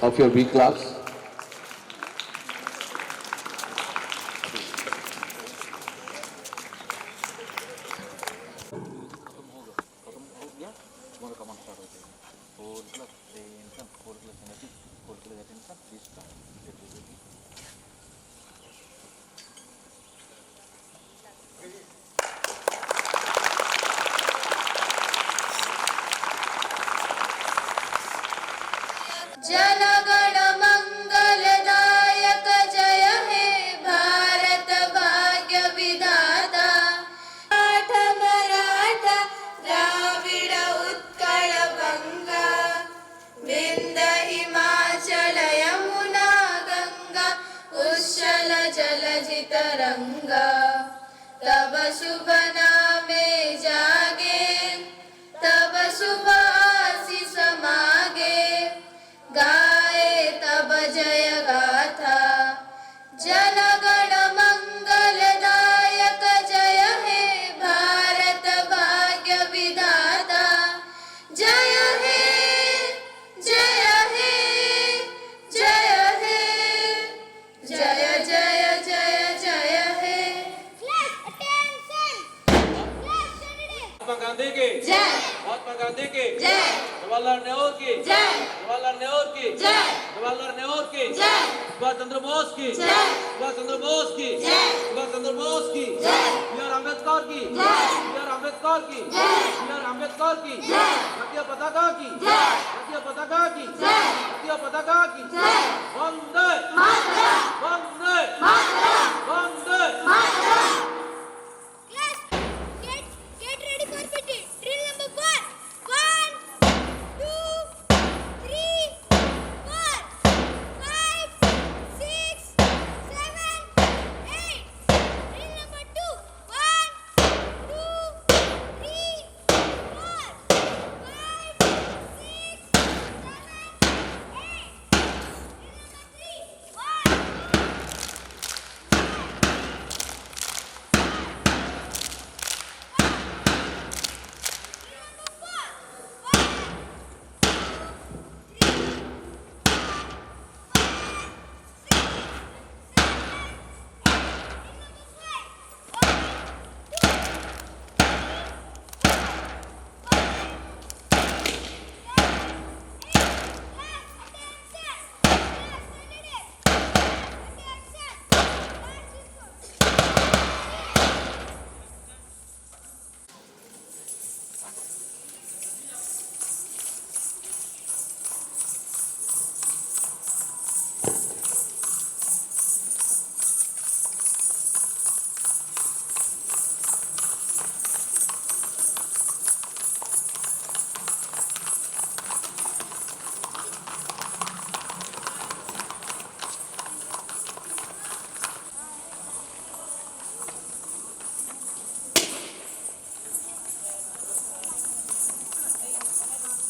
of your B class. जनगण मंगलदायक जय हे भारत भाग्य विधाता। मराठा द्राविड उत्कल बंगा विंध्य हिमाचल यमुना गंगा उच्छल जलधि तरंगा। तब शुभ नामे जागे तब शुभ आशीष मागे गाए तब जय गाथा। जनगण मंगलदायक जय हे भारत भाग्य विधाता। जय हे जय हे जय हे जय जय जय जय हे। महात्मा गांधी की जय। महात्मा गांधी की जय। जवाहरलाल नेहरू की जय। जवाहरलाल नेहरू की जय। जवाहरलाल नेहरू की जय। सुभाष चंद्र बोस की जय। सुभाष चंद्र बोस की जय। सुभाष चंद्र बोस की जय। बी आर अम्बेडकर की जय। बी आर अम्बेडकर की जय। बी आर अम्बेडकर की जय। जातीय पताका की जय। जातीय पताका की जय। जातीय पताका की जय। Vande Mataram Vande Mataram Vande Mataram. Get ready for PT. Drill number 1. 1, 2, 3, 4, 5, 6, 7, 8. Drill number 2. 1, 2, 3, 4, 5, 6, 7, 8. Drill number 3. 1.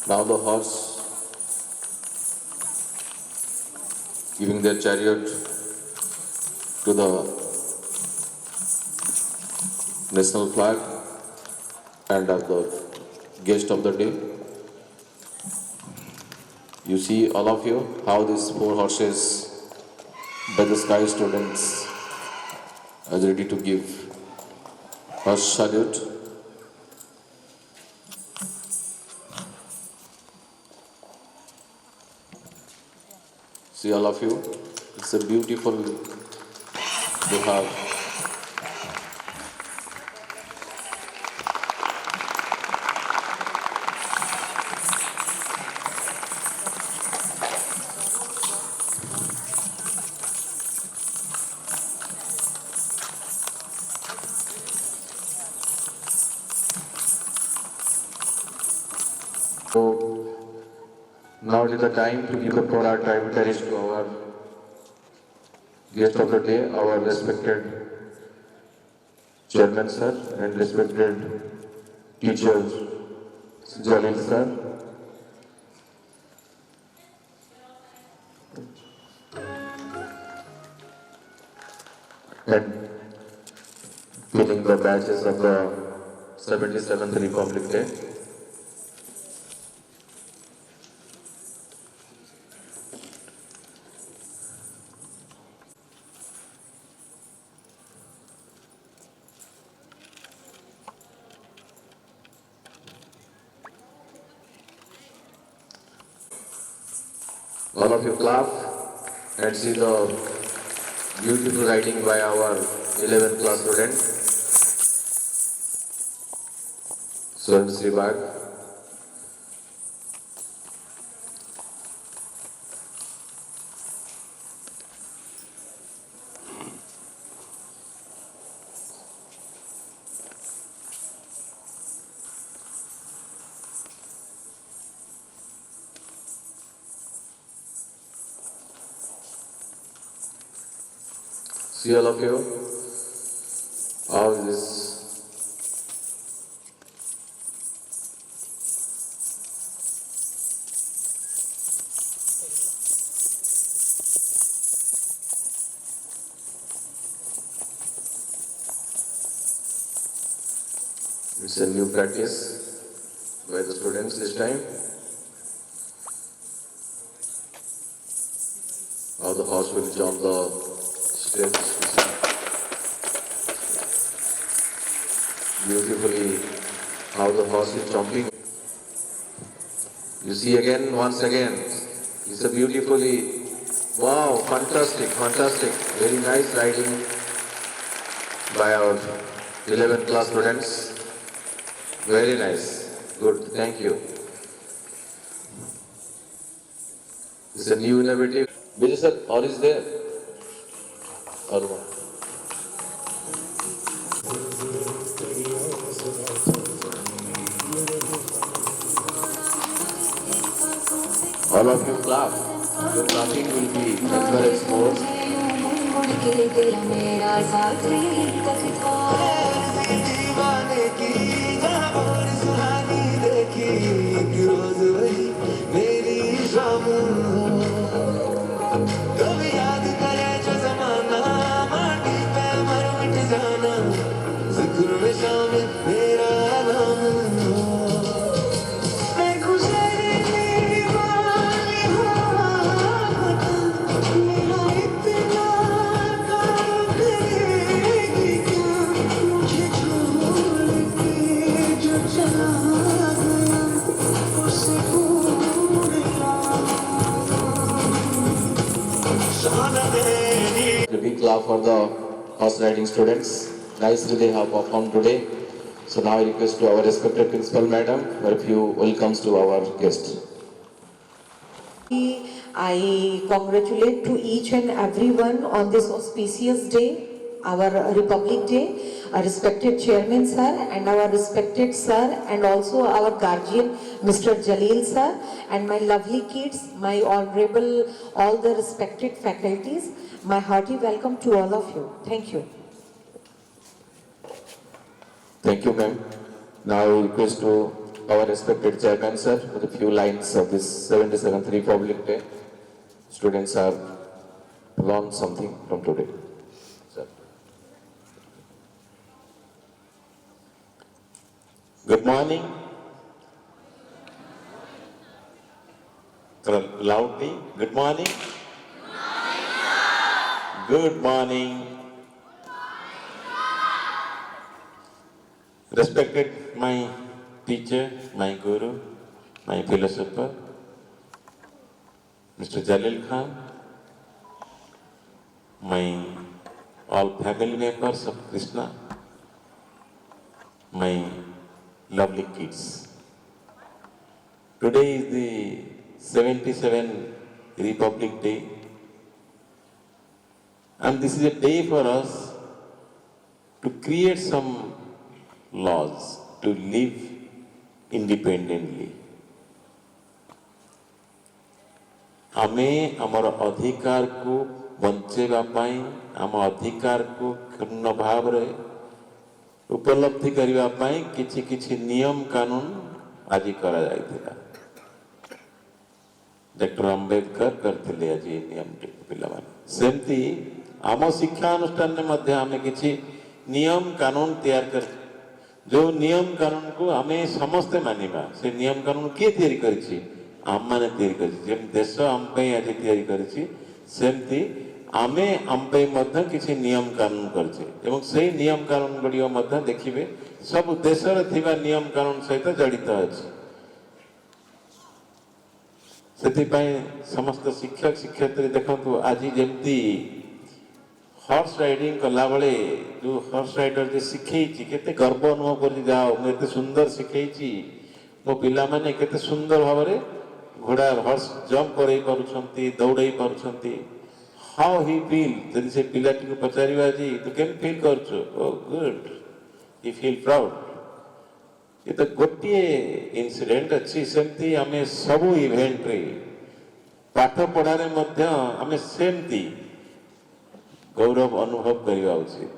Now the horse giving their chariot to the national flag and of the guest of the day. You see all of you how these 4 horses by the Sky students are ready to give horse salute. See all of you, it's a beautiful to have. So now it is the time to give the for our tributaries to our guest of the day, our respected chairman sir and respected teacher Jalil sir. And filling the badges of the 77th Republic Day. All of you clap and see the beautiful writing by our 11th class student, Swarn Sribag. See all of you, how is this? It's a new practice by the students this time. How the horse will jump the steps. Beautifully, how the horse is jumping. You see again, once again, it's a beautifully, wow, fantastic, fantastic, very nice riding by our 11th class students. Very nice, good, thank you. It's a new innovative. Vijay sir, or is there? Or what? All of you clap. Your clapping will be encouraged more. दीवाने की जहाँ और सुहानी देखी एक रोज वही मेरी शाम कभी याद करे जो जमाना माटी पे मर मिट जाना जिक्र में शामिल मेरा नाम मैं गुजरी दीवानी मेरा इतना काम करेगी क्या मुझे छोड़ के जो चला गया उसे भूलना शान देनी A big clap for the horse riding students. Nicely they have performed today. So now I request to our respected principal madam for a few welcomes to our guests. I congratulate to each and everyone on this auspicious day, our Republic Day, our respected chairman sir and our respected sir and also our guardian Mr. Jalil sir and my lovely kids, my honorable, all the respected faculties, my hearty welcome to all of you. Thank you. Thank you, ma'am. Now I request to our respected chairman sir with a few lines of this 77th Republic Day. Students have learned something from today. Sir. Good morning. Loudly. Good morning. Good morning. Respected my teacher, my guru, my philosopher, Mr. Jalil Khan, my all family members of Krishna, my lovely kids. Today is the 77th Republic Day, and this is a day for us to create some laws to live independently. आमे आमर अधिकार को बंचेगा पाई आम अधिकार को पूर्ण भाव रे उपलब्धि करिवा पाई किछि किछि नियम कानून आज करा जायतिला डॉक्टर अंबेडकर करथिले आज नियम पिला माने सेमती आम शिक्षा अनुष्ठान ने मध्य आमे किछि नियम कानून तैयार कर जो नियम कानून को आमे समस्त मानिबा से नियम कानून के तैयारी करछि आम माने तैयारी करछि जेम देश आम पे आज तैयारी करछि सेमती आमे आम पे मध्य किछि नियम कानून करछि एवं सेही नियम कानून गुडियो मध्य देखिबे सब देशर थिबा नियम कानून सहित जड़ित अछि ସେଥିପାଇଁ ସମସ୍ତ ଶିକ୍ଷକ ଶିକ୍ଷୟିତ୍ରୀ ଦେଖନ୍ତୁ ଆଜି ଯେମିତି ହର୍ସ ରାଇଡିଂ କଲାବେଳେ ଯେଉଁ ହର୍ସ ରାଇଡର ଯେ ଶିଖେଇଛି କେତେ ଗର୍ବ ଅନୁଭବ କରୁଛି, ଯାହା ହଉ ମୁଁ ଏତେ ସୁନ୍ଦର ଶିଖେଇଛି, ମୋ ପିଲାମାନେ କେତେ ସୁନ୍ଦର ଭାବରେ ଘୋଡ଼ା ହର୍ସ ଜମ୍ପ କରେଇ ପାରୁଛନ୍ତି, ଦୌଡ଼େଇ ପାରୁଛନ୍ତି। ହାଉ ହି ଫିଲ୍, ଯଦି ସେ ପିଲାଟିକୁ ପଚାରିବା ଆଜି ତୁ କେମିତି ଫିଲ୍ କରୁଛୁ, ଓ ଗୁଡ୍, ହି ଫିଲ୍ ପ୍ରାଉଡ୍। ଏ ତ ଗୋଟିଏ ଇନସିଡେଣ୍ଟ ଅଛି, ସେମିତି ଆମେ ସବୁ ଇଭେଣ୍ଟରେ ପାଠ ପଢ଼ାରେ ମଧ୍ୟ ଆମେ ସେମିତି ଗୌରବ ଅନୁଭବ କରିବା ଉଚିତ।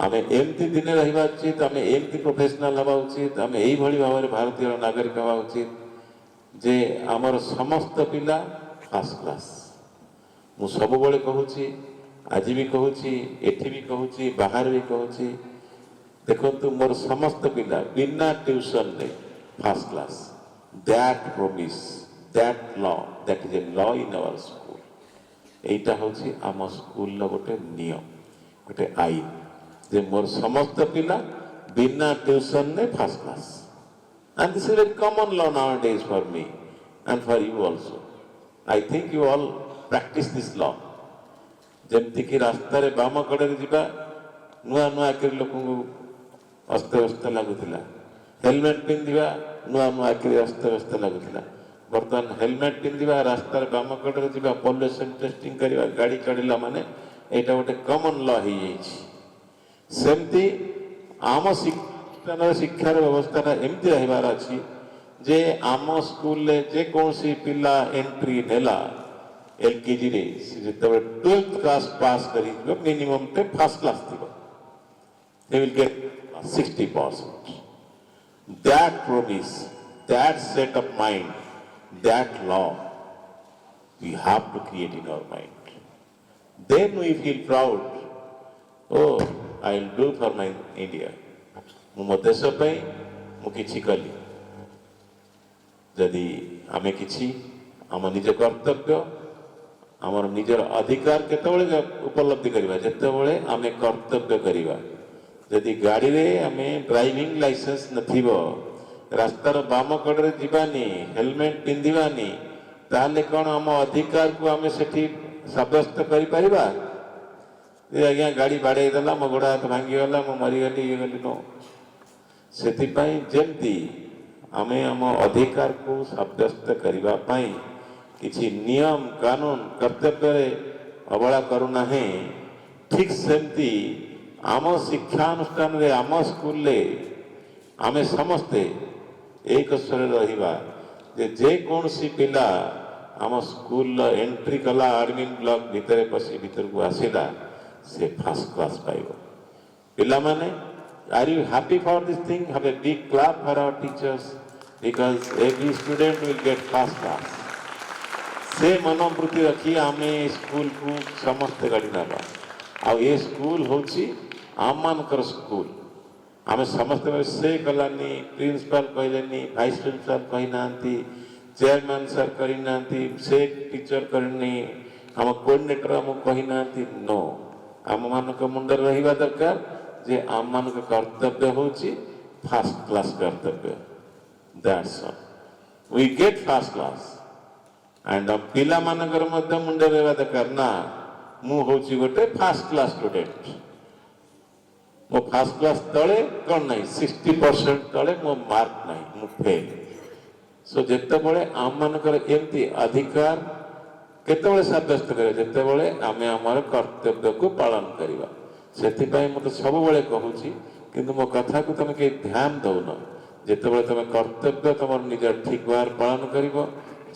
ଆମେ ଏମିତି ଦିନେ ରହିବା ଉଚିତ, ଆମେ ଏମିତି ପ୍ରଫେସନାଲ ହେବା ଉଚିତ, ଆମେ ଏଇଭଳି ଭାବରେ ଭାରତୀୟ ନାଗରିକ ହେବା ଉଚିତ ଯେ ଆମର ସମସ୍ତ ପିଲା ଫାର୍ଷ୍ଟ କ୍ଲାସ୍। ମୁଁ ସବୁବେଳେ କହୁଛି, ଆଜି ବି କହୁଛି, ଏଠି ବି କହୁଛି, ବାହାରେ ବି କହୁଛି, ଦେଖନ୍ତୁ ମୋର ସମସ୍ତ ପିଲା ବିନା ଟ୍ୟୁସନରେ first class. That promise, that law, that is a law in our school. এইটা হচ্ছে আমার স্কুলর গোটে নিয়ম, গোটে আইন যে মোর সমস্ত পিলা বিনা টিউশনে first class. And this is a very common law nowadays for me and for you also. I think you all practice this law. ଯେମିତିକି ରାସ୍ତାରେ ବାମ କଡ଼ରେ ଯିବା ନୂଆ ନୂଆ ଆଖିରେ ଲୋକଙ୍କୁ ଅସ୍ତବ୍ୟସ୍ତ ଲାଗୁଥିଲା, ହେଲମେଟ୍ ପିନ୍ଧିବା ନୂଆ ନୂଆ ଆଖିରେ ଅସ୍ତବ୍ୟସ୍ତ ଲାଗୁଥିଲା। ବର୍ତ୍ତମାନ ହେଲମେଟ୍ ପିନ୍ଧିବା, ରାସ୍ତାରେ ବାମ କଡ଼ରେ ଯିବା, ପଲ୍ୟୁସନ୍ ଟେଷ୍ଟିଂ କରିବା, ଗାଡ଼ି ଚଢ଼ିଲା ମାନେ ଏଇଟା ଗୋଟେ କମନ୍ ଲ ହେଇଯାଇଛି। ସେମିତି ଆମ ଶିକ୍ଷାର ବ୍ୟବସ୍ଥାଟା ଏମିତି ରହିବାର ଅଛି ଯେ ଆମ ସ୍କୁଲରେ ଯେକୌଣସି ପିଲା ଏଣ୍ଟ୍ରି ନେଲା ଏଲ୍କେଜିରେ, ସେ ଯେତେବେଳେ 12th କ୍ଲାସ୍ ପାସ୍ କରିଯିବ ମିନିମମ୍ଟେ ଫାର୍ଷ୍ଟ କ୍ଲାସ୍ ଥିବ, they will get 60%. That promise, that set of mind, that law we have to create in our mind. Then we feel proud, oh, I will do for my India. ମୁଁ ମୋ ଦେଶ ପାଇଁ ମୁଁ କିଛି କଲି। ଯଦି ଆମେ କିଛି ଆମ ନିଜ କର୍ତ୍ତବ୍ୟ, ଆମର ନିଜର ଅଧିକାର କେତେବେଳେ ଉପଲବ୍ଧି କରିବା, ଯେତେବେଳେ ଆମେ କର୍ତ୍ତବ୍ୟ କରିବା। ଯଦି ଗାଡ଼ିରେ ଆମେ ଡ୍ରାଇଭିଂ ଲାଇସେନ୍ସ ନଥିବ, ରାସ୍ତାର ବାମ କଡ଼ରେ ଯିବାନି, ହେଲମେଟ୍ ପିନ୍ଧିବାନି, ତାହେଲେ କ'ଣ ଆମ ଅଧିକାରକୁ ଆମେ ସେଠି ସାବ୍ୟସ୍ତ କରିପାରିବା? ଯେ ଆଜ୍ଞା ଗାଡ଼ି ବାଡ଼େଇ ଦେଲା, ମୋ ଗୋଡ଼ ହାତ ଭାଙ୍ଗିଗଲା, ମୁଁ ମରିଗଲି, ଇଏ ଗଲି, ନୋ। ସେଥିପାଇଁ ଯେମିତି ଆମେ ଆମ ଅଧିକାରକୁ ସାବ୍ୟସ୍ତ କରିବା ପାଇଁ କିଛି ନିୟମ କାନୁନ କର୍ତ୍ତବ୍ୟରେ ଅବହେଳା କରୁନାହିଁ, ଠିକ୍ ସେମିତି ଆମ ଶିକ୍ଷାନୁଷ୍ଠାନରେ, ଆମ ସ୍କୁଲରେ ଆମେ ସମସ୍ତେ ଏକ ସ୍ୱରରେ ରହିବା ଯେ ଯେକୌଣସି ପିଲା ଆମ ସ୍କୁଲର ଏଣ୍ଟ୍ରି କଲା, ଆଡମିନ୍ ବ୍ଲକ ଭିତରେ ପଶି ଭିତରକୁ ଆସିଲା, ସେ ଫାର୍ଷ୍ଟ କ୍ଲାସ୍ ପାଇବ। ପିଲାମାନେ, are you happy for this thing? Have a big clap for our teachers because every student will get first class. ସେ ମନୋବୃତ୍ତି ରଖି ଆମେ ସ୍କୁଲକୁ ସମସ୍ତେ ଗାଡ଼ି ନେବା। ଆଉ ଏ ସ୍କୁଲ ହେଉଛି ଆମମାନଙ୍କର ସ୍କୁଲ। ଆମେ ସମସ୍ତେ ସେ କଲାନି, ପ୍ରିନ୍ସିପାଲ କହିଲେନି, ଭାଇସ୍ ପ୍ରିନ୍ସିପାଲ କହିନାହାନ୍ତି, ଚେୟାରମ୍ୟାନ୍ ସାର୍ କରିନାହାନ୍ତି, ସେ ଟିଚର କରିନି, ଆମ କୋଅର୍ଡିନେଟର ଆମକୁ କହିନାହାନ୍ତି, ନୋ। ଆମମାନଙ୍କ ମୁଣ୍ଡରେ ରହିବା ଦରକାର ଯେ ଆମମାନଙ୍କ କର୍ତ୍ତବ୍ୟ ହେଉଛି ଫାର୍ଷ୍ଟ କ୍ଲାସ୍ କର୍ତ୍ତବ୍ୟ। That's all, we get first class. And ପିଲାମାନଙ୍କର ମଧ୍ୟ ମୁଣ୍ଡରେ ରହିବା ଦରକାର, ନା ମୁଁ ହେଉଛି ଗୋଟେ ଫାର୍ଷ୍ଟ କ୍ଲାସ୍ ଷ୍ଟୁଡେଣ୍ଟ। ମୋ ଫାର୍ଷ୍ଟ କ୍ଲାସ୍ ତଳେ କ'ଣ ନାହିଁ, 60% ତଳେ ମୋ ମାର୍କ ନାହିଁ, ମୁଁ ଫେଲ୍। ସୋ ଯେତେବେଳେ ଆମମାନଙ୍କର ଏମିତି ଅଧିକାର କେତେବେଳେ ସାବ୍ୟସ୍ତ କରିବା, ଯେତେବେଳେ ଆମେ ଆମର କର୍ତ୍ତବ୍ୟକୁ ପାଳନ କରିବା। ସେଥିପାଇଁ ମୁଁ ତ ସବୁବେଳେ କହୁଛି, କିନ୍ତୁ ମୋ କଥାକୁ ତମେ କେହି ଧ୍ୟାନ ଦେଉନ। ଯେତେବେଳେ ତମେ କର୍ତ୍ତବ୍ୟ ତମର ନିଜର ଠିକ୍ ଭାବରେ ପାଳନ କରିବ,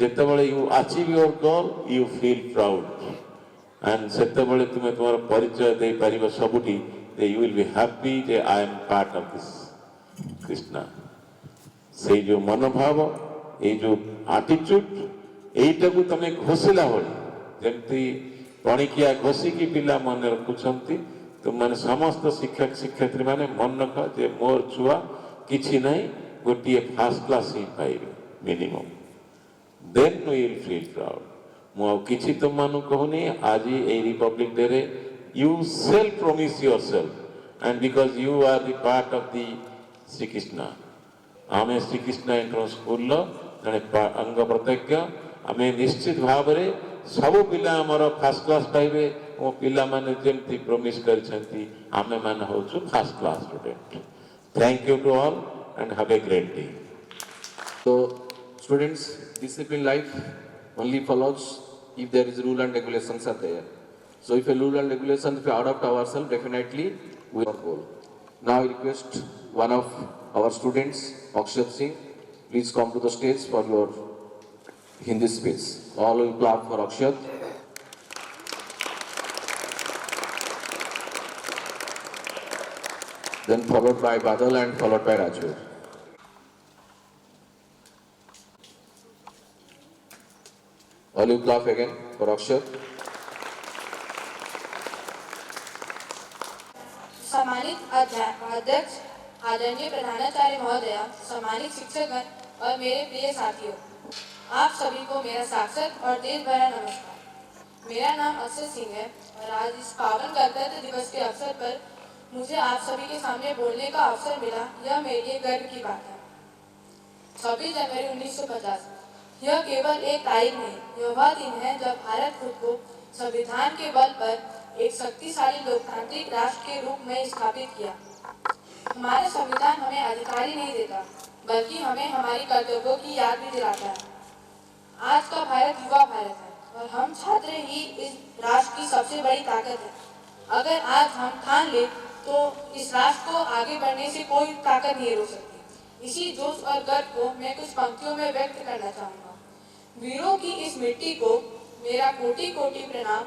ଯେତେବେଳେ you achieve your goal, you feel proud. And ସେତେବେଳେ ତୁମେ ତୁମର ପରିଚୟ ଦେଇପାରିବ ସବୁଠି ଯେ ୟୁ ୱିଲ୍ ବି ହ୍ୟାପି ଯେ I am part of this Krishna. ସେଇ ଯେଉଁ ମନୋଭାବ, ଏଇ ଯେଉଁ ଆଟିଚ୍ୟୁଡ୍, এইটাକୁ ତମେ ଘୋଷିଲା ଭଳି, ଯେମିତି ପଣିକିଆ ଘୋଷିକି ପିଲା ମନେ ରଖୁଛନ୍ତି, ତୁମମାନେ ସମସ୍ତ ଶିକ୍ଷକ ଶିକ୍ଷୟିତ୍ରୀମାନେ ମନେ ରଖ ଯେ ମୋର ଛୁଆ କିଛି ନାହିଁ, ଗୋଟିଏ ଫାର୍ଷ୍ଟ କ୍ଲାସ୍ ହିଁ ପାଇବେ minimum. Then we will feel proud. ମୁଁ ଆଉ କିଛି ତୁମମାନଙ୍କୁ କହୁନି। ଆଜି ଏଇ ରିପବ୍ଲିକ୍ ଡେରେ yourself promise yourself, and because you are the part of the Srikrishna. ଆମେ ଶ୍ରୀକୃଷ୍ଣ ଏଣ୍ଟ୍ରାନ୍ସ ସ୍କୁଲର जड़े अंग प्रत्यक्ष आम निश्चित भाव में सब पिला आमर फास्ट क्लास पाइबे मो पिला माने जेमती प्रॉमिस करछंती आमे मान होछु first class student. Thank you to all and have a great day. So, students, discipline life only follows if there is rule and regulations are there. So, if a rule and regulations if we adopt ourselves, definitely we will goal. Now, I request one of our students, Akshat Singh, please come to the stage for your Hindi speech. All will clap for Akshat. Then followed by Badal and followed by Raju. All you clap again for Akshat. सम्मानित अध्यक्ष आदरणीय प्रधानाचार्य महोदय, सम्मानित शिक्षकगण और मेरे प्रिय साथियों, आप सभी को मेरा साक्षात और देश भरा नमस्कार। मेरा नाम अक्षत सिंह है और आज इस पावन गणतंत्र दिवस के अवसर पर मुझे आप सभी के सामने बोलने का अवसर मिला, यह मेरे लिए गर्व की बात है। 26 जनवरी 1950 यह केवल एक तारीख नहीं, यह वह दिन है जब भारत खुद को संविधान के बल पर एक शक्तिशाली लोकतांत्रिक राष्ट्र के रूप में स्थापित किया। हमारा संविधान हमें अधिकार ही नहीं देता, बल्कि हमें हमारी कर्तव्यों की याद भी दिलाता है। आज का भारत युवा भारत है और हम छात्र ही इस राष्ट्र की सबसे बड़ी ताकत है। अगर आज हम ठान ले तो इस राष्ट्र को आगे बढ़ने से कोई ताकत नहीं रोक सकती। इसी जोश और गर्व को मैं कुछ पंक्तियों में व्यक्त करना चाहूँगा। वीरों की इस मिट्टी को मेरा कोटि कोटि प्रणाम,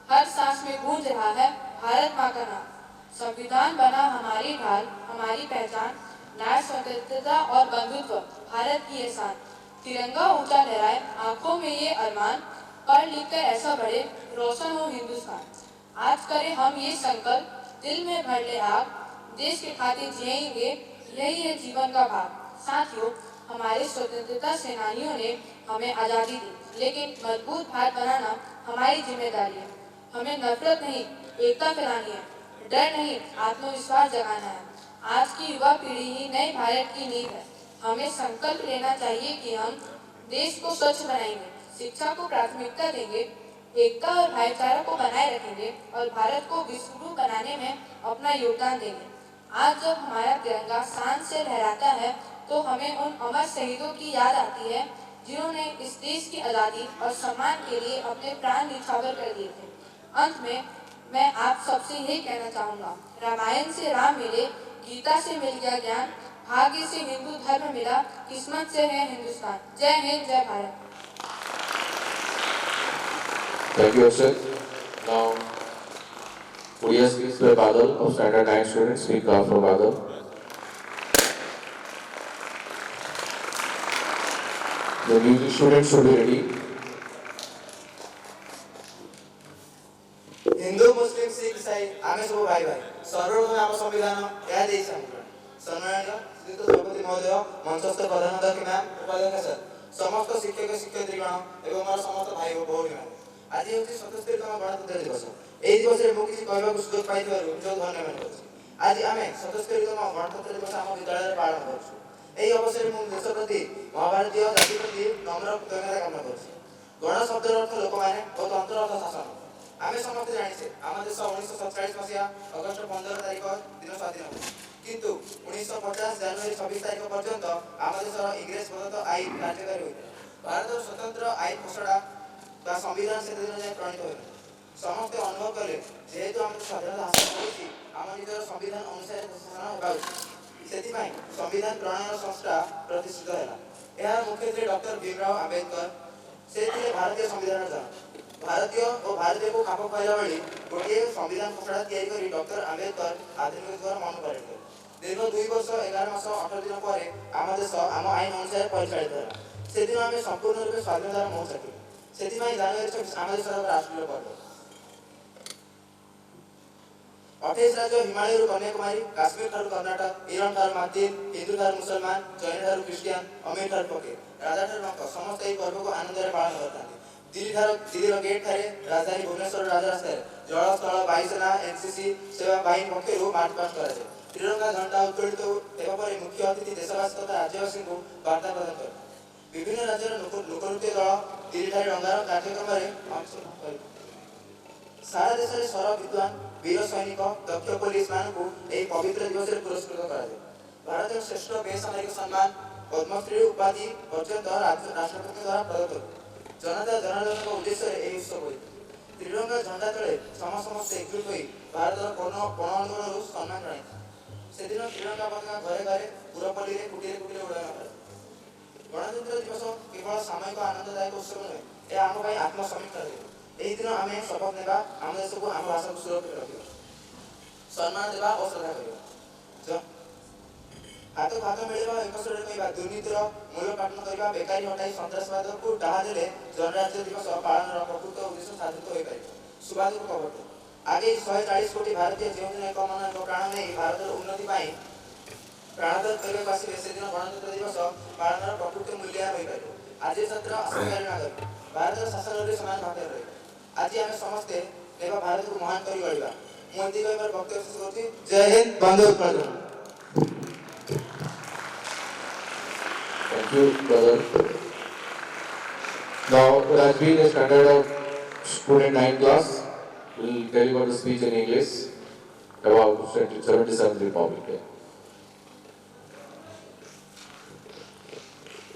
हर सांस में गूंज रहा है भारत माँ का नाम। संविधान बना हमारी ढाल, हमारी पहचान, न्याय स्वतंत्रता और बंधुत्व भारत की ये शान। तिरंगा ऊंचा लहराए आंखों में ये अरमान, पढ़ लिख कर ऐसा बढ़े रोशन हो हिंदुस्तान। आज करें हम ये संकल्प, दिल में भर ले आग, देश के खातिर जिएंगे, यही है जीवन का भाव। साथियों, हमारे स्वतंत्रता सेनानियों ने हमें आज़ादी दी, लेकिन मजबूत भारत बनाना हमारी जिम्मेदारी है। हमें नफरत नहीं, एकता फैलानी है, डर नहीं, आत्मविश्वास जगाना है। आज की युवा पीढ़ी ही नए भारत की नींव है। हमें संकल्प लेना चाहिए कि हम देश को स्वच्छ बनाएंगे, शिक्षा को प्राथमिकता देंगे, एकता और भाईचारा को बनाए रखेंगे और भारत को विश्वगुरु बनाने में अपना योगदान देंगे। आज जब हमारा तिरंगा शान से लहराता है तो हमें उन अमर शहीदों की याद आती है जिन्होंने इस देश की आज़ादी और सम्मान के लिए अपने प्राण न्यौछावर कर दिए थे। अंत में मैं आप सबसे यही कहना चाहूँगा, रामायण से राम मिले, गीता से मिल गया ज्ञान, भाग्य से हिंदू धर्म मिला, किस्मत से है हिंदुस्तान। जय हिंद, जय Bharat. Thank you, Akshat. Now, Odia speaks by Badal of Standard 9 students. Speak for Badal. The music students should be ready. Hindu मुस्लिम सिख ईसाई आमे सब भाई भाई सर्वप्रथम आम संविधान या सम्मानित श्रीयुत सभापति महोदय, मंचस्थ प्रधानाध्यक्ष मैम, उपाध्यक्ष सर, समस्त शिक्षक शिक्षयित्रीगण एवं मोर समस्त भाई ओ भौणीମାନେ, आज हूँ 77तम गणतंत्र दिवस। यही दिवस मुझे कहवाक सुजोग पाई जो धन्यवाद कर। आज आम 77तम गणतंत्र दिवस आम विद्यालय पालन कर। अवसर मुझे देश प्रति महाभारतीय जाति प्रति नम्र कृतज्ञता कामना कर। गण शब्द अर्थ लोक मैंने और तंत्र अर्थ शासन। आम समस्त जाने आम देश 1947 मसीहा अगस्ट 15 तारिख दिन स्वाधीन हो, किंतु 1950 जनवरी 26 तारिख पर्यंत आम देश इंग्रेज प्रदत्त आईन कार्यकारी होता। भारत स्वतंत्र आईन खसड़ा का संविधान से दिन जाए प्रणीत हो। समस्ते अनुभव कले जेहेतु आम स्वाधीनता हासिल कर निजर संविधान अनुसार शासन होगा से संविधान प्रणयन संस्था प्रतिष्ठित है। मुख्यमंत्री डॉक्टर भीमराव आंबेडकर से भारतीय संविधान जनक। भारतीय और भारतीय को खाप खुआला बेली गोटे संविधान खसड़ा तैयारी डॉक्टर आंबेडकर आधुनिक द्वारा मन कर दीर्घ 2 वर्ष 11 मास 18 दिन पर आम देश आम आईन अनुसार परिचालित है। से दिन आम संपूर्ण रूप स्वाधीनतार मोह चाखिलु। से जनवरी 26 आम देश राष्ट्रीय पर्व। 28 राज्य हिमालय कन्याकुमारी, काश्मीर ठारू कर्नाटक, ईरान ठारू मार्टिन, हिंदू ठारू मुसलमान, जैन ठारू क्रिश्चियन, अमीर ठारू फकीर, राजा ठारू नंक समस्त यह पर्व को आनंद पालन करता। दिल्ली गेट ठारे राजधानी भुवनेश्वर राजरास्ता जल स्थल वायुसेना एनसीसी सेवा बाहिनी पक्ष मार्च पास्ट कर तिरंगा झंडा उत्तोलित होगा पर मुख्य अतिथि देशवासी तथा राज्यवासी को वार्ता प्रदान कर ବିଭିନ୍ନ ରାଜ୍ୟର ଲୋକନୃତ୍ୟ ଦଳ ତିରିଧାରୀ ରଙ୍ଗାର କାର୍ଯ୍ୟକ୍ରମରେ ଅଂଶଗ୍ରହଣ କରିବେ। ସାରା ଦେଶରେ ସର ବିଦ୍ୱାନ ବୀର ସୈନିକ ଦକ୍ଷ ପୋଲିସ ମାନଙ୍କୁ ଏହି ପବିତ୍ର ଦିବସରେ ପୁରସ୍କୃତ କରାଯାଏ। ଭାରତର ଶ୍ରେଷ୍ଠ ବେସାମରିକ ସମ୍ମାନ ପଦ୍ମଶ୍ରୀ ଉପାଧି ପର୍ଯ୍ୟନ୍ତ ରାଷ୍ଟ୍ରପତି ଦ୍ୱାରା ପ୍ରଦତ୍ତ। ଜନତା ଜନାର୍ଦ୍ଦନଙ୍କ ଉଦ୍ଦେଶ୍ୟରେ ଏହି ଉତ୍ସବ ହୋଇଥାଏ। ତ୍ରିରଙ୍ଗା ଝଣ୍ଡା ତଳେ ସମସ୍ତେ ଏକଜୁଟ ହୋଇ ଭାରତର କୋଣ ଅନୁକୋଣରୁ ସମ୍ମାନ ଜଣାଇଥାଏ। ସେଦିନ ତ୍ରିରଙ୍ଗା ପତାକା ଘରେ ଘରେ ପୁରପଲ୍ଲୀରେ କୁଟିରେ କୁଟିରେ ଉଡ଼ାଣ କରାଯାଏ। ଗଣତନ୍ତ୍ର ଦିବସ କେବଳ ସାମୟିକ ଆନନ୍ଦଦାୟକ ଉତ୍ସବ ନୁହେଁ, ଏହା ଆମ ପାଇଁ ଆତ୍ମସମୀକ୍ଷା ଦିବସ। ଏହି ଦିନ ଆମେ ଶପଥ ନେବା ଆମ ଦେଶକୁ ଆମ ଭାଷାକୁ ସୁରକ୍ଷିତ ରଖିବା, ସମ୍ମାନ ଦେବା ଓ ଶ୍ରଦ୍ଧା କରିବା। ହାତକୁ ହାତ ମିଳିବା ଏକ ସ୍ୱରରେ କହିବା, ଦୁର୍ନୀତିର ମୂଳୋତ୍ପାଟନ କରିବା, ବେକାରୀ ହଟାଇ ସନ୍ତ୍ରାସବାଦକୁ ଡାହା ଦେଲେ ଜନରାଜ୍ୟ ଦିବସ ପାଳନର ପ୍ରକୃତ ଉଦ୍ଦେଶ୍ୟ ସାଧିତ ହୋଇପାରିବ। ସୁବାଦକୁ କବଟ ଆଗେ 140 କୋଟି ଭାରତୀୟ ଯେଉଁଦିନ ଏକ ମନ ଏକ ପ୍ରାଣ ନେଇ ଭାରତର ଉନ୍ନତି ପାଇଁ ପ୍ରାଣତ୍ୟାଗ କରିବାକୁ ଆସିବେ, ସେଦିନ ଗଣତନ୍ତ୍ର ଦିବସ ପାଳନର ପ୍ରକୃତ ମୂଲ୍ୟାୟନ ହୋଇପାରିବ। ଆଜିର ଛାତ୍ର ଆସନ୍ତାକାଲି ନାଗରିକ ଭାରତର ଶାସନରେ ସମାନ ଭାବରେ ରହିବେ। ଆଜି ଆମେ ସମସ୍ତେ ନେବା ଭାରତକୁ ମହାନ କରି ଗଢ଼ିବା। ମୁଁ ଏତିକି କହିବାର ବକ୍ତବ୍ୟ ଶେଷ କରୁଛି। ଜୟ Hind, Vande Utkal. Thank you, brother. Now, Rajveer, the standard of student 9th class, will deliver the speech in English about 77th Republic Day.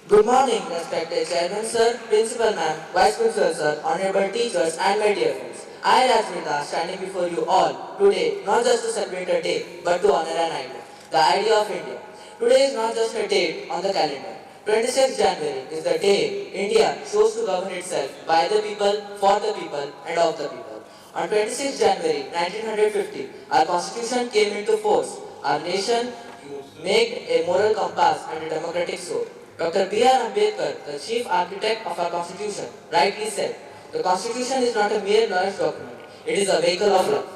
Good morning, respected Chairman Sir, Principal Ma'am, Vice Principal Sir, Honorable teachers and my dear friends. I, Rajveer, standing before you all today, not just to celebrate a day, but to honor an idea, the idea of India. Today is not just a date on the calendar. 26th January is the day India chose to govern itself by the people, for the people, and of the people. On 26th January 1950, our constitution came into force. Our nation made a moral compass and a democratic soul. Dr. B.R. Ambedkar, the chief architect of our constitution, rightly said, the constitution is not a mere lawyer's document, it is a vehicle of love.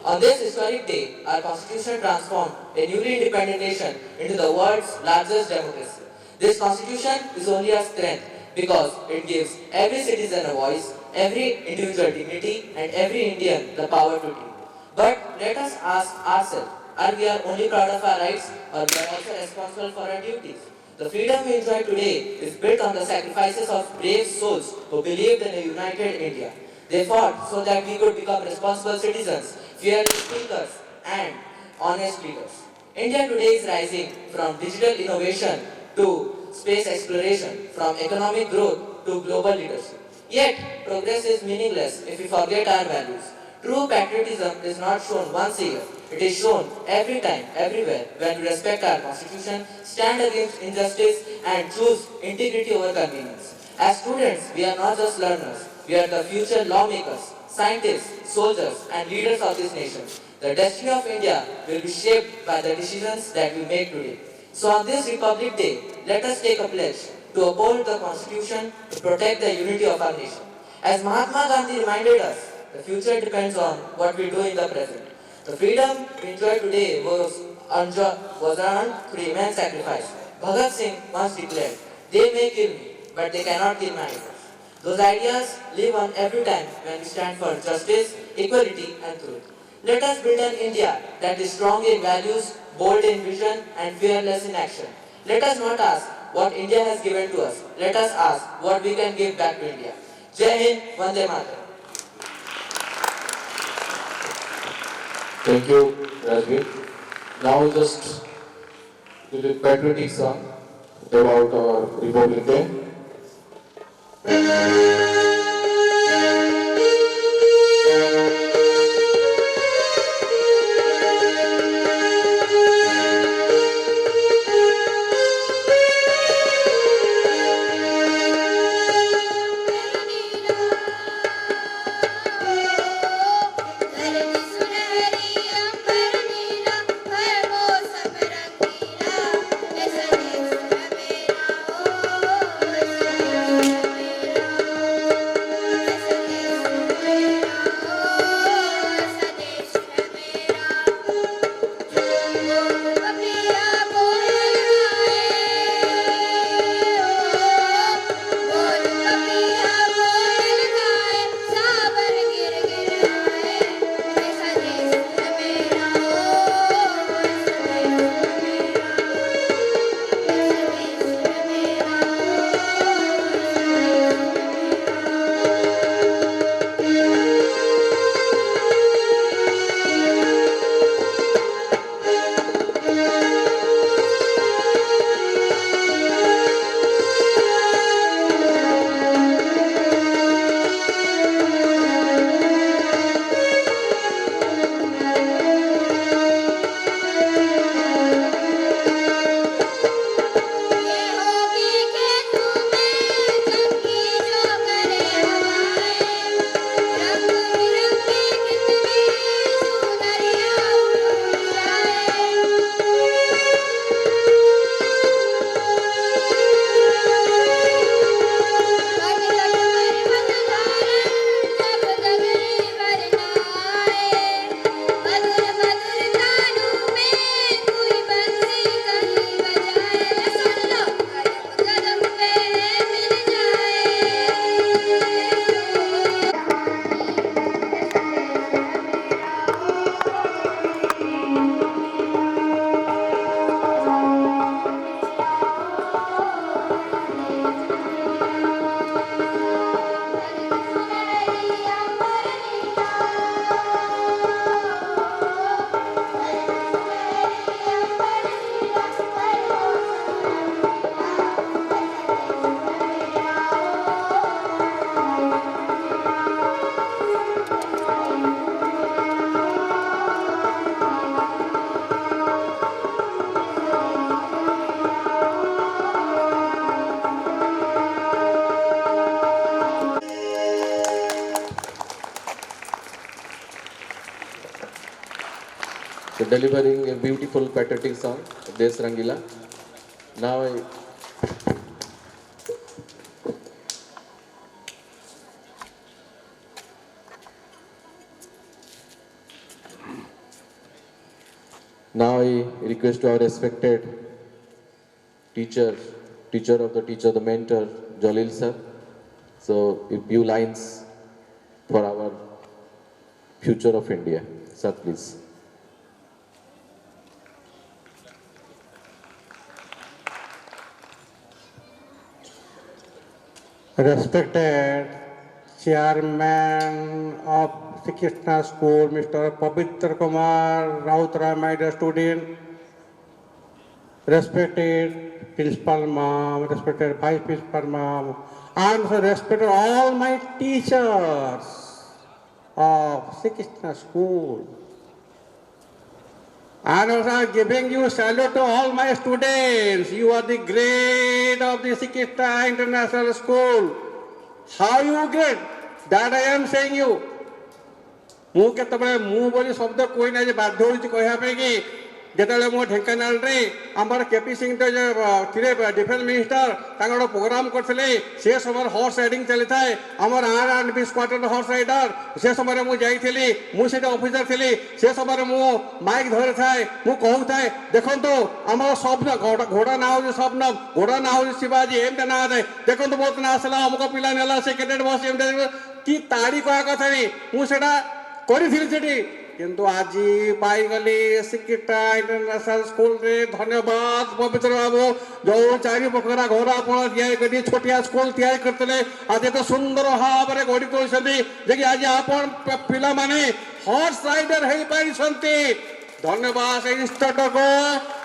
On this historic day, our constitution transformed a newly independent nation into the world's largest democracy. This constitution is only a strength because it gives every citizen a voice, every individual dignity, and every Indian the power to dream. But let us ask ourselves, are we only proud of our rights, or we are also responsible for our duties? The freedom we enjoy today is built on the sacrifices of brave souls who believed in a united India. They fought so that we could become responsible citizens, fearless thinkers, and honest leaders. India today is rising from digital innovation to space exploration, from economic growth to global leadership. Yet, progress is meaningless if we forget our values. True patriotism is not shown once a year. It is shown every time, everywhere, when we respect our constitution, stand against injustice, and choose integrity over convenience. As students, we are not just learners. We are the future lawmakers, scientists, soldiers, and leaders of this nation. The destiny of India will be shaped by the decisions that we make today. So on this Republic Day, let us take a pledge to uphold the Constitution, to protect the unity of our nation. As Mahatma Gandhi reminded us, the future depends on what we do in the present. The freedom we enjoy today was earned through immense sacrifice. Bhagat Singh once declared, "They may kill me, but they cannot kill my ideas." Those ideas live on every time when we stand for justice, equality, and truth. Let us build an India that is strong in values, bold in vision, and fearless in action. Let us not ask what India has given to us. Let us ask what we can give back to India. Jai Hind, Vande Mataram. Thank you, Rajveer. Now just the patriotic song about our Republic Day. delivering a beautiful patriotic song, Des Rangila. Now I request our respected teacher of the teacher, the mentor, Jalil sir. So a few lines for our future of India. Sir, please. Respected Chairman of Sri Krishna School, Mr. Pavitra Kumar Rautra, my dear student, respected Principal Ma'am, respected Vice Principal Ma'am, and also respected all my teachers of Sri Krishna School. And also giving you salute to all my students. You are the grade of the Sri Krishna International School. How you great? That I am saying you. ମୁଁ କେତେବେଳେ ମୁଁ ବୋଲି ଶବ୍ଦ କହିନା ଯେ ବାଧ୍ୟ ହେଉଛି କହିବା ପାଇଁ କି ଯେତେବେଳେ ମୁଁ ଢେଙ୍କାନାଳରେ ଆମର କେପି ସିଂ ଥିଲେ ଡିଫେନ୍ସ ମିନିଷ୍ଟର ତାଙ୍କର ପ୍ରୋଗ୍ରାମ କରିଥିଲେ ସେ ସମୟରେ ହର୍ସ ରାଇଡିଂ ଚାଲିଥାଏ ଆମର R&B ସ୍କ୍ୱାଡ୍ରନ ହର୍ସ ରାଇଡର ସେ ସମୟରେ ମୁଁ ଯାଇଥିଲି ମୁଁ ସେଠି ଅଫିସର ଥିଲି ସେ ସମୟରେ ମୁଁ ମାଇକ୍ ଧରିଥାଏ ମୁଁ କହୁଥାଏ ଦେଖନ୍ତୁ ଆମର ସ୍ୱପ୍ନ ଘୋଡ଼ା ନାଁ ହେଉଛି ସ୍ୱପ୍ନ ଘୋଡ଼ା ନାଁ ହେଉଛି ଶିବାଜୀ ଏମିତି ନାଁ ଥାଏ ଦେଖନ୍ତୁ ବହୁତ ନାଁ ଆସିଲା ଅମୁକ ପିଲା ନେଲା ସେ କ୍ୟାଡେଟ୍ ବସ୍ ଏମିତି କି ତାଡ଼ି କହିବା କଥା ନାହିଁ ମୁଁ ସେଟା କରିଥିଲି ସେଠି କିନ୍ତୁ ଆଜି ପାଇଗଲି ଶ୍ରୀ କୃଷ୍ଣ ଇଣ୍ଟରନ୍ୟାସନାଲ ସ୍କୁଲରେ ଧନ୍ୟବାଦ ପବିତ୍ର ବାବୁ ଯେଉଁ ଚାରି ପ୍ରକାର ଘର ଆପଣ ତିଆରି କରି ଛୋଟିଆ ସ୍କୁଲ ତିଆରି କରିଥିଲେ ଆଜି ଏତେ ସୁନ୍ଦର ଭାବରେ ଗଢ଼ି ତୋଳିଛନ୍ତି ଯେ କି ଆଜି ଆପଣ ପିଲାମାନେ ହର୍ସ ରାଇଡର ହେଇପାରିଛନ୍ତି ଧନ୍ୟବାଦ ସେ ଇନଷ୍ଟ୍ରକ୍ଟରକୁ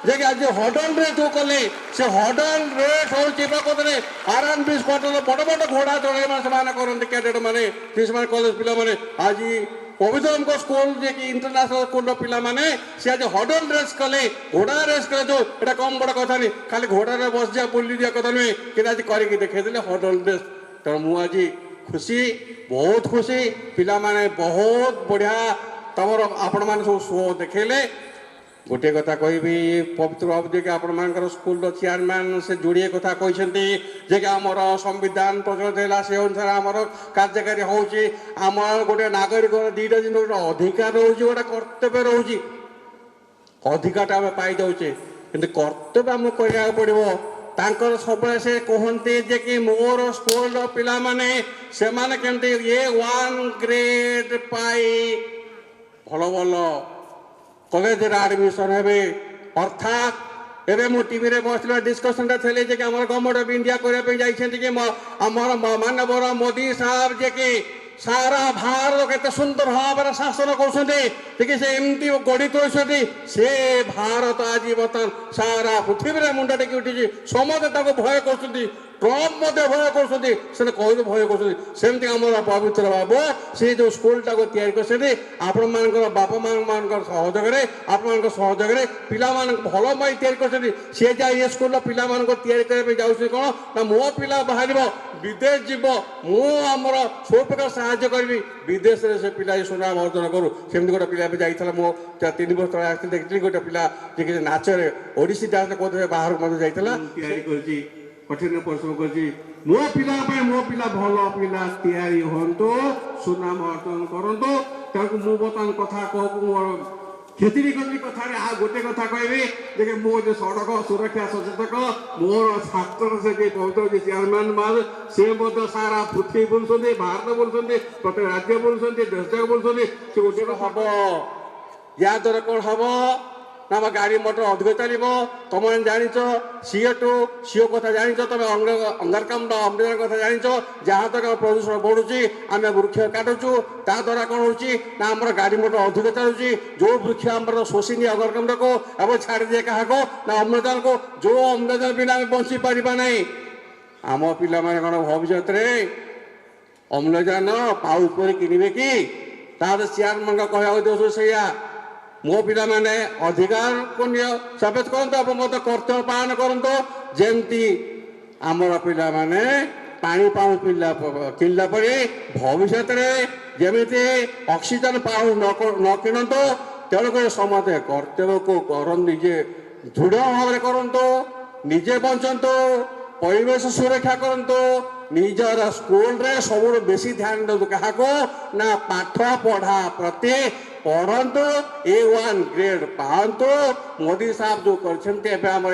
ଯେ କି ଆଜି ହଡଲ ରେସ୍ ଯେଉଁ କଲେ ସେ ହଡଲ ରେସ୍ ହେଉଛି ପ୍ରକୃତରେ R&B ସ୍କ୍ୱାଡ୍ରନର ବଡ଼ ବଡ଼ ଘୋଡ଼ା ଚଢ଼େଇବା ସେମାନେ କରନ୍ତି କ୍ୟାଡେଟ୍ ମାନେ ସେମାନେ କଲେଜ ପିଲାମାନେ ଆଜି ପବିତ୍ରଙ୍କ ସ୍କୁଲ ଯେ କି ଇଣ୍ଟରନ୍ୟାସନାଲ ସ୍କୁଲର ପିଲାମାନେ ସେ ଆଜି ହଡଲ ରେସ୍ କଲେ ଘୋଡ଼ା ରେସ୍ କଲେ ଯେଉଁ ଏଇଟା କମ୍ ବଡ଼ କଥା ନୁହେଁ ଖାଲି ଘୋଡ଼ାରେ ବସିଯିବା ବୁଲି ଯିବା କଥା ନୁହେଁ କିନ୍ତୁ ଆଜି କରିକି ଦେଖେଇଦେଲେ ହଡଲ ରେସ୍ ତେଣୁ ମୁଁ ଆଜି ଖୁସି ବହୁତ ଖୁସି ପିଲାମାନେ ବହୁତ ବଢ଼ିଆ ତମର ଆପଣମାନେ ସବୁ ଶୋ ଦେଖେଇଲେ ଗୋଟିଏ କଥା କହିବି ପବିତ୍ର ବାବୁ ଯେ କି ଆପଣମାନଙ୍କର ସ୍କୁଲର ଚେୟାରମ୍ୟାନ୍ ସେ ଯୋଡ଼ିଏ କଥା କହିଛନ୍ତି ଯେ କି ଆମର ସମ୍ବିଧାନ ପ୍ରଚଳିତ ହେଲା ସେ ଅନୁସାରେ ଆମର କାର୍ଯ୍ୟକାରୀ ହେଉଛି ଆମର ଗୋଟେ ନାଗରିକର ଦୁଇଟା ଜିନିଷ ଗୋଟେ ଅଧିକାର ରହୁଛି ଗୋଟେ କର୍ତ୍ତବ୍ୟ ରହୁଛି ଅଧିକାରଟା ଆମେ ପାଇଯାଉଛେ କିନ୍ତୁ କର୍ତ୍ତବ୍ୟ ଆମକୁ କରିବାକୁ ପଡ଼ିବ ତାଙ୍କର ସବୁବେଳେ ସେ କୁହନ୍ତି ଯେ କି ମୋର ସ୍କୁଲର ପିଲାମାନେ ସେମାନେ କେମିତି A1 ଗ୍ରେଡ୍ ପାଇ ଭଲ ଭଲ କଲେଜରେ ଆଡ଼ମିସନ୍ ହେବେ ଅର୍ଥାତ୍ ଏବେ ମୁଁ ଟିଭିରେ ବସିଥିବା ଡିସ୍କସନ୍ଟା ଥିଲେ ଯେ କି ଆମର ଗଭର୍ଣ୍ଣମେଣ୍ଟ ଅଫ୍ ଇଣ୍ଡିଆ କରିବା ପାଇଁ ଯାଇଛନ୍ତି କି ଆମର ମାନ୍ୟବର ମୋଦି ସାହେବ ଯେ କି ସାରା ଭାରତ କେତେ ସୁନ୍ଦର ଭାବରେ ଶାସନ କରୁଛନ୍ତି ଯେ ସେ ଏମିତି ଗଢ଼ି ତୋଳିଛନ୍ତି ସେ ଭାରତ ଆଜି ବର୍ତ୍ତମାନ ସାରା ପୃଥିବୀରେ ମୁଣ୍ଡ ଟେକି ଉଠିଛି ସମସ୍ତେ ତାକୁ ଭୟ କରୁଛନ୍ତି ଟ୍ରମ୍ପ ମଧ୍ୟ ଭୟ କରୁଛନ୍ତି ସେ କହିଲେ ଭୟ କରୁଛନ୍ତି ସେମିତି ଆମର ପବିତ୍ର ବାବୁ ସେ ଯେଉଁ ସ୍କୁଲଟାକୁ ତିଆରି କରିଛନ୍ତି ଆପଣମାନଙ୍କର ବାପା ମାଆମାନଙ୍କର ସହଯୋଗରେ ଆପଣମାନଙ୍କ ସହଯୋଗରେ ପିଲାମାନଙ୍କୁ ଭଲ ପାଇଁ ତିଆରି କରିଛନ୍ତି ସେ ଯାଇ ଏ ସ୍କୁଲର ପିଲାମାନଙ୍କୁ ତିଆରି କରିବା ପାଇଁ ଯାଉଛନ୍ତି କ'ଣ ନା ମୋ ପିଲା ବାହାରିବ ବିଦେଶ ଯିବ ମୁଁ ଆମର ସବୁ ପ୍ରକାର ସାହାଯ୍ୟ କରିବି ବିଦେଶରେ ସେ ପିଲା ସୁନାମ ଅର୍ଜନ କରୁ ସେମିତି ଗୋଟେ ପିଲା ଏବେ ଯାଇଥିଲା ମୁଁ 3 ବର୍ଷ ତଳେ ଆସିଥିଲି ଦେଖିଥିଲି ଗୋଟେ ପିଲା ଯେ ନାଚରେ ଓଡ଼ିଶୀ ଡାନ୍ସ କହୁଥିଲେ ବାହାରକୁ ମଧ୍ୟ ଯାଇଥିଲା ତିଆରି କରିଛି କଠିନ ପରିଶ୍ରମ କରିଛି ମୋ ପିଲା ପାଇଁ ମୋ ପିଲା ଭଲ ପିଲା ତିଆରି ହୁଅନ୍ତୁ ସୁନାମ ଅର୍ଜନ କରନ୍ତୁ ତାଙ୍କୁ ମୁଁ ବର୍ତ୍ତମାନ କଥା କହକୁ ମୋର କ୍ଷତି କଲି କଥାରେ ଆଉ ଗୋଟେ କଥା କହିବି ଯେ ମୋ ଯେ ସଡ଼କ ସୁରକ୍ଷା ସଚେତକ ମୋର ଛାତ୍ର ସେ କହୁଛନ୍ତି ଚେୟାରମ୍ୟାନ୍ ମାଲ ସେ ମଧ୍ୟ ସାରା ପୃଥିବୀ ବୁଲୁଛନ୍ତି ଭାରତ ବୁଲୁଛନ୍ତି ପ୍ରତ୍ୟେକ ରାଜ୍ୟ ବୁଲୁଛନ୍ତି ଦେଶ ଯାକ ବୁଲୁଛନ୍ତି ସେ ଗୋଟେ ହବ ଯାହାଦ୍ୱାରା କ'ଣ ହବ ନା ଆମ ଗାଡ଼ି ମଟର ଅଧିକ ଚାଲିବ ତମେ ଜାଣିଛ CO2 CO କଥା ଜାଣିଛ ତମେ ଅଙ୍ଗାରକାମ୍ଳ ଅମ୍ଳଜାନ କଥା ଜାଣିଛ ଯାହାଦ୍ୱାରା ପ୍ରଦୂଷଣ ବଢ଼ୁଛି ଆମେ ବୃକ୍ଷ କାଟୁଛୁ ତା ଦ୍ୱାରା କ'ଣ ହେଉଛି ନା ଆମର ଗାଡ଼ି ମଟର ଅଧିକ ଚାଲୁଛି ଯେଉଁ ବୃକ୍ଷ ଆମର ଶୋଷି ନିଏ ଅଙ୍ଗାରକାମ୍ଳକୁ ଏବଂ ଛାଡ଼ିଦିଏ କାହାକୁ ନା ଅମ୍ଳଜାନକୁ ଯେଉଁ ଅମ୍ଳଜାନ ବିନା ଆମେ ବଞ୍ଚି ପାରିବା ନାହିଁ ଆମ ପିଲାମାନେ କ'ଣ ଭବିଷ୍ୟତରେ ଅମ୍ଳଜାନ ପାଉଚ୍ କରି କିଣିବେ କି ତାହେଲେ ଚେୟାରମ୍ୟାନଙ୍କ କହିବାକୁ ଦେଉଛୁ ସେଇଆ ମୋ ପିଲାମାନେ ଅଧିକାରକୁ ସାବ୍ୟସ୍ତ କରନ୍ତୁ ଏବଂ ମଧ୍ୟ କର୍ତ୍ତବ୍ୟ ପାଳନ କରନ୍ତୁ ଯେମିତି ଆମର ପିଲାମାନେ ପାଣି ପାଉଚ୍ କିଣିଲା ପରେ ଭବିଷ୍ୟତରେ ଯେମିତି ଅକ୍ସିଜେନ୍ ପାଉଚ୍ ନ କିଣନ୍ତୁ तेणुक समस्ते कर्तव्य को कर निजे दृढ़ भाव करतु निजे बंचतु परिवेश सुरक्षा करतु निजर स्कूल रे सब बेसी ध्यान दो क्या ना पाठ पढ़ा प्रति पढ़तु A1 ग्रेड पातु मोदी साहब जो कर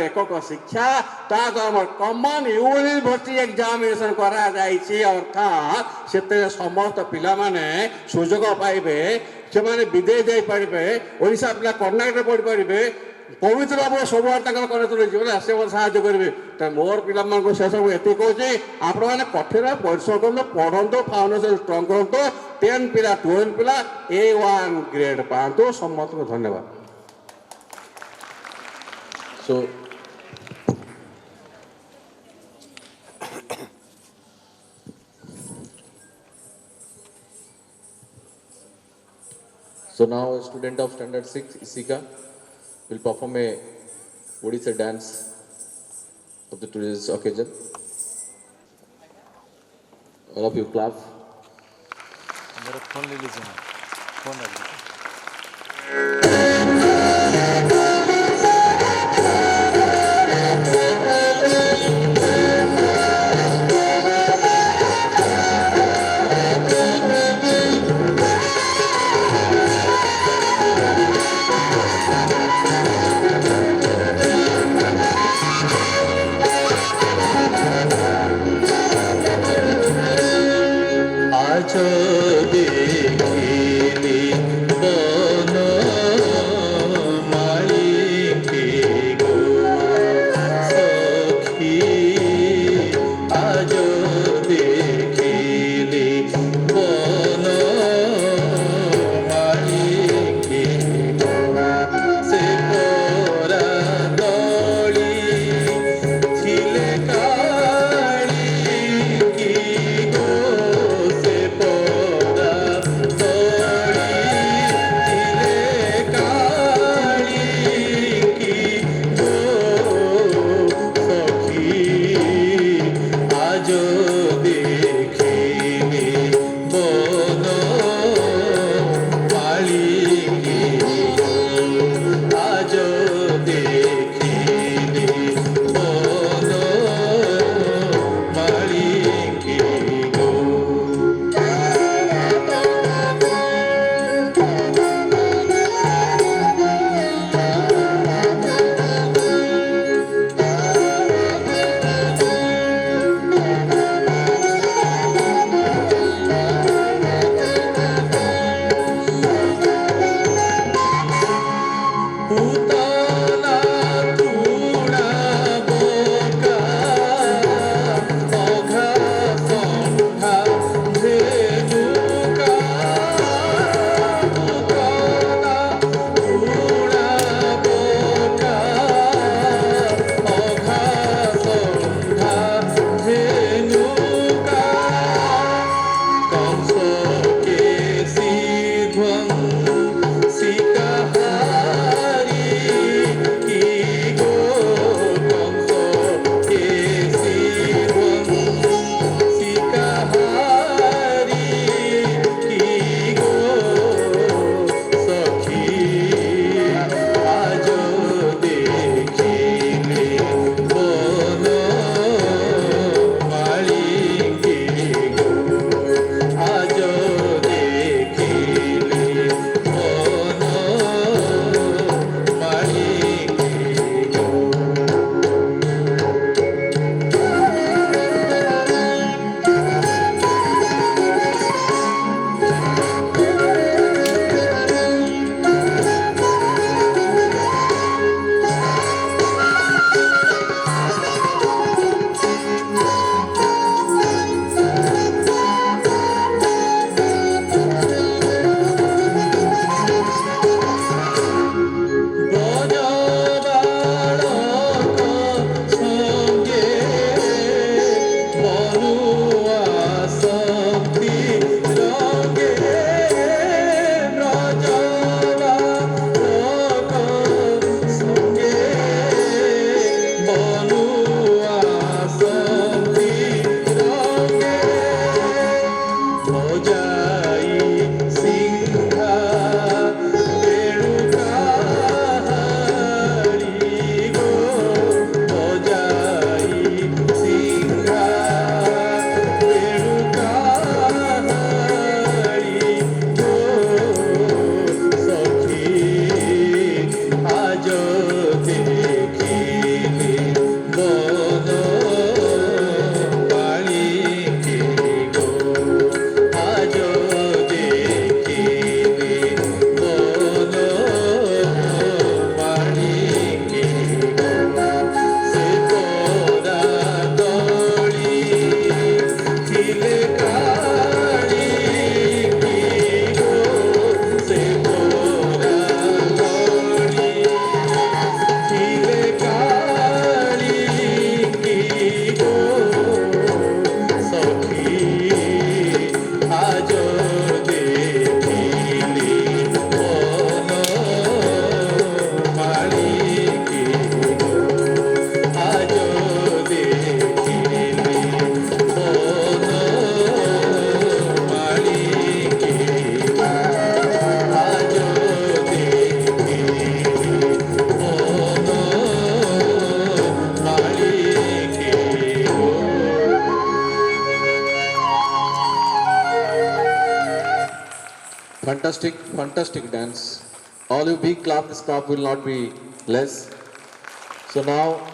एकक शिक्षा ताम कमन यूनिवर्सिटी एग्जामिनेशन अर्थात से समस्त पिला माने सुजोग पाइबे से विदेश जाई पारिबे ओडिशा पिला कर्णाटक पढ़ी पारिबे पवित्र भाव सब जीवन से साहय करेंगे मोर पिला से सब ये कहे आपण मैंने कठिन परिश्रम करूँ पढ़ु फाउंडेशन स्ट्रंग करूँ 10 पिला 12 पिला A1 ग्रेड पातु समस्त को धन्यवाद। So now a student of standard 6, Isika, will perform a Odisha dance of the today's occasion. All of you clap. मेरा फोन ले लीजिए ना, फोन ले लीजिए। देखिली Fantastic, fantastic dance. All you big clap, this clap will not be less. So now,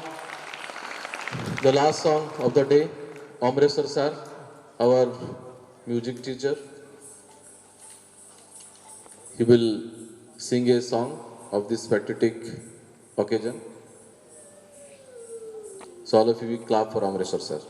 the last song of the day, Amresar sir, our music teacher. He will sing a song of this patriotic occasion. So all of you will clap for Amresar sir.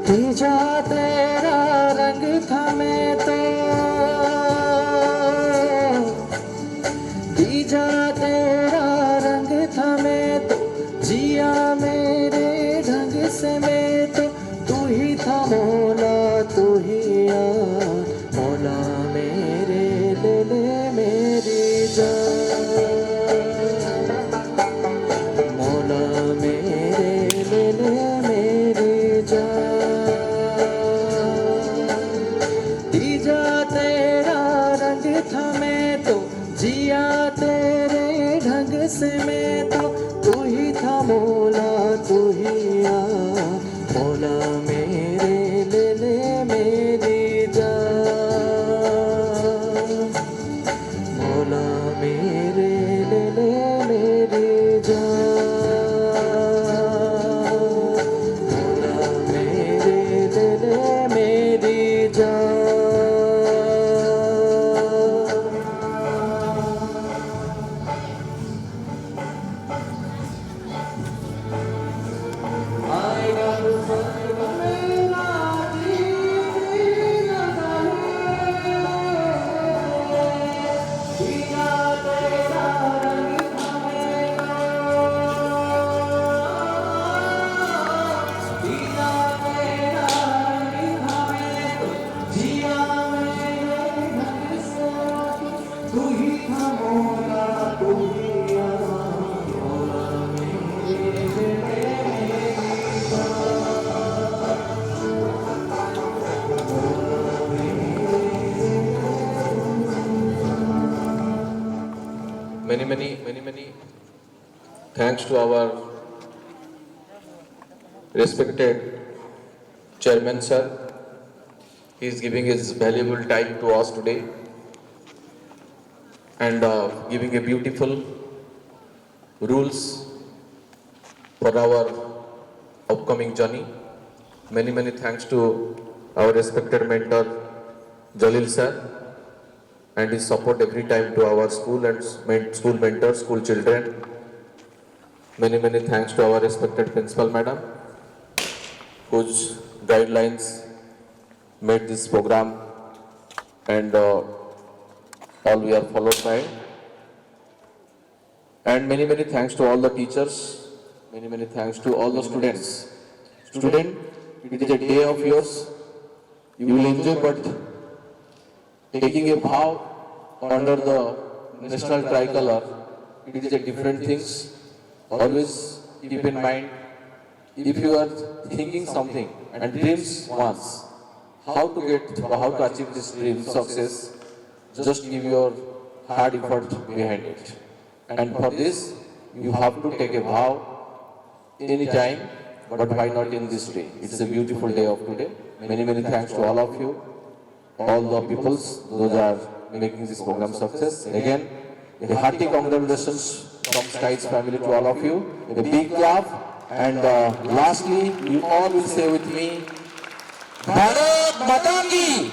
भीजा तेरा रंग था मैं तो भीजा तेरा रंग था मैं तो जिया मेरे ढंग से मैं तो तू ही था मौला तू ही यार मौला मेरे ले ले मेरी जान मौला मेरे ले ले मेरी जान भीजा तेरा रंग था मैं तो जिया तेरे ढंग से मैं तो तू ही था मौला तू ही यार मौला मेरे ले ले मेरी जान मौला मेरे ले ले मेरी जान मौला मेरे ले ले मेरी जान Many thanks to our respected chairman sir. He is giving his valuable time to us today and giving a beautiful rules for our upcoming journey. Many thanks to our respected mentor Jalil sir and his support every time to our school and school mentors, school children. Many thanks to our respected principal madam, whose guidelines made this program and all we are followed by. And many thanks to all the teachers, many thanks to all the students. Student, it is a day of yours. You will enjoy, but taking a vow under the national tricolor, it is a different things. Always keep in mind, if you are thinking something and dreams once, how to achieve this dream success, just give your hard effort behind it. And for this, you have to take a vow anytime, but why not in this day? It's a beautiful day of today. Many thanks to all of you, all the peoples, those are making this program success. Again, a hearty congratulations from Skies family to all of you. A big clap. And lastly, you all will say with me, Bharat Mata Ki!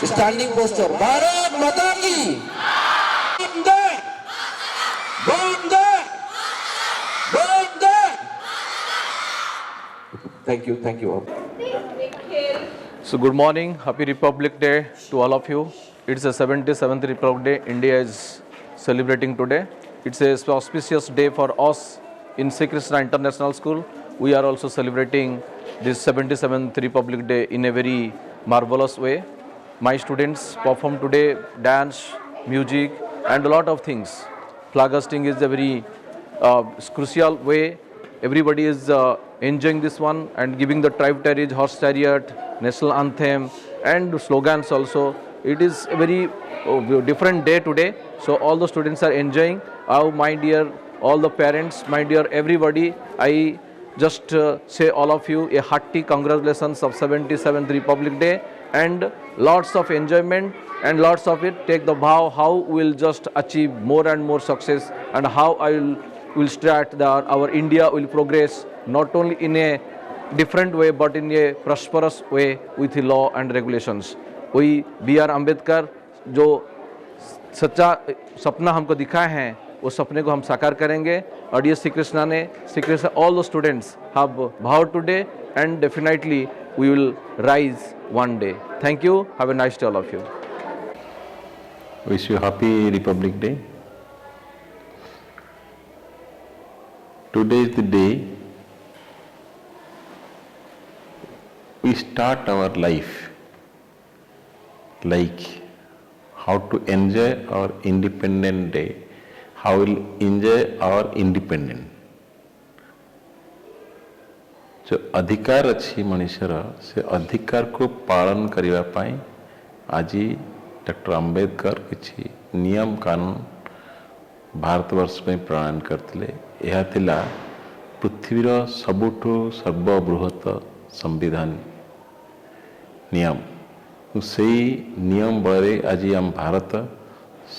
Standing posture, Bharat Mata Ki! Bande! Bande! Bande! Thank you all. So good morning, happy Republic Day to all of you. It's the 77th Republic Day India is celebrating today. It's a auspicious day for us in Sri Krishna International School. We are also celebrating this 77th Republic Day in a very marvelous way. My students perform today dance, music and a lot of things. Flag hosting is a very crucial way. Everybody is enjoying this one and giving the tributaries, horse chariot, national anthem and slogans also. It is a very different day today. So all the students are enjoying. My dear, all the parents, my dear everybody, I just say all of you a hearty congratulations of 77th Republic Day and lots of enjoyment and lots of it. Take the vow how we will just achieve more and more success and how I will start that our India will progress not only in a different way but in a prosperous way with the law and regulations. वही B.R. Ambedkar जो सच्चा सपना हमको दिखाए हैं वो सपने को हम साकार करेंगे और ये Shri Krishna all the students have vowed today and definitely we will rise one day. Thank you. Have a nice day all of you. Wish you happy Republic Day. Today is the day we start our life, like how to enjoy our independent day, how we'll enjoy our independence. जो अधिकार अच्छी मनुष्यर से अधिकार को पालन करिवा पाई आज doctor Ambedkar किछि नियम कानून भारतवर्ष में प्रणायन करते. यह थिला पृथ्वीर सबुठु सर्वबृहत संविधान नियम. से नियम बल आज आम भारत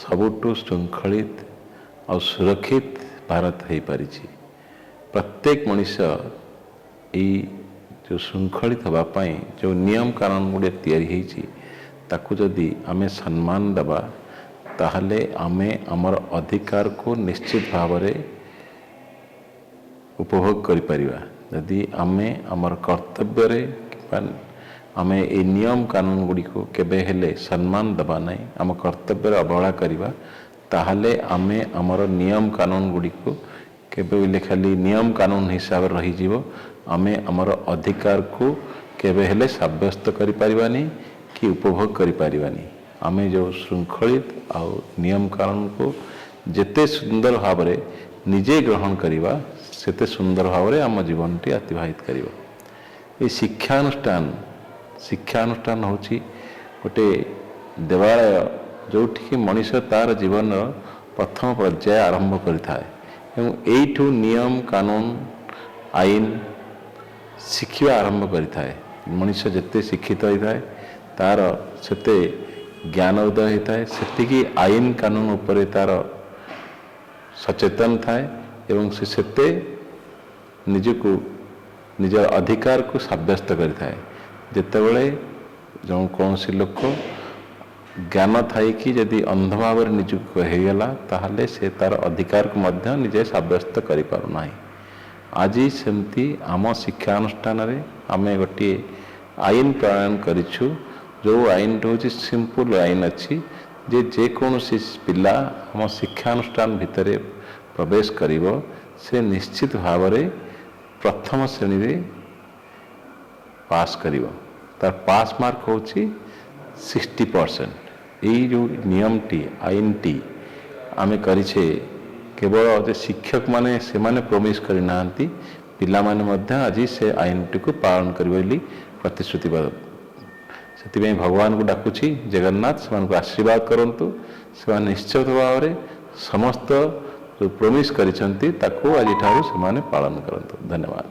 सबुठु श्रृंखलित और सुरक्षित भारत हो पारी. प्रत्येक मनुष्य यही जो श्रृंखलित होगापाई जो नियम कानून गुड़े ताकू जदि आमे सम्मान दबा ताहले आमे आमर अधिकार को निश्चित भाव में उपभोग करि परिबा. यदि आमे आमर कर्तव्य रे आमे ए नियम कानून गुड़ी को केबे हेले सम्मान दबा नहीं आम कर्तव्य रे अवहेला करिबा ताहले आमे आमर नियम कानून गुड़ी को केबे खाली नियम कानून हिसाब रही जीवो. आमे आमर अधिकार को केबे हेले साब्यस्त करि परिबानी कि उपभोग करि परिबानी. आमे जो श्रृंखलित और नियम कानून को जेते सुंदर भाव रे निजे ग्रहण करिबा सेते सुंदर भाव रे आम जीवन टी अतिबाहित करिबा. ए शिक्षानुष्ठान होची गोटे देवालय जोठी मनुष्य तार जीवन प्रथम पर्याय आरंभ करिथाय एवं एठू नियम कानून आईन शिखिबा आरंभ करिथाय. मनुष्य जेते शिक्षित होता है तार सेते ज्ञान उदय होता है सेतिकी आईन कानून उपरे तार सचेतन थाए एवं से सेते निजको निज अधिकार को साब्यस्त करिथाय. जेतेबेले जो कौन सी लोक ज्ञान थाई कि यदि अंध भाव निजुक होगला ताहले से तार अधिकार को मध्य निजे साब्यस्त करि पारु नाही. आज सेमती आम शिक्षानुष्ठान रे आमे गोटे आईन प्रणायन करिछु जो आईन हूँ सिंपल आईन अच्छी जे जेकोसी पिला आम शिक्षानुष्ठान भितर प्रवेश करिवो से निश्चित भाव में प्रथम श्रेणी रे पास करिवो. तार पास मार्क होची 60%. यही जो नियम टी आईन टी आमे करिछे केवल शिक्षक माने से माने प्रॉमिस करि नांती पिला माने मध्य आज से आईन टी को पालन करिवे बोली प्रतिश्रुतिबद्ध. से भगवान को डाकुची जगन्नाथ से आशीर्वाद करंतु से निश्चित भाव में समस्त जो प्रॉमिस करिसंती ताको आज ठारू से पालन करंतु. धन्यवाद.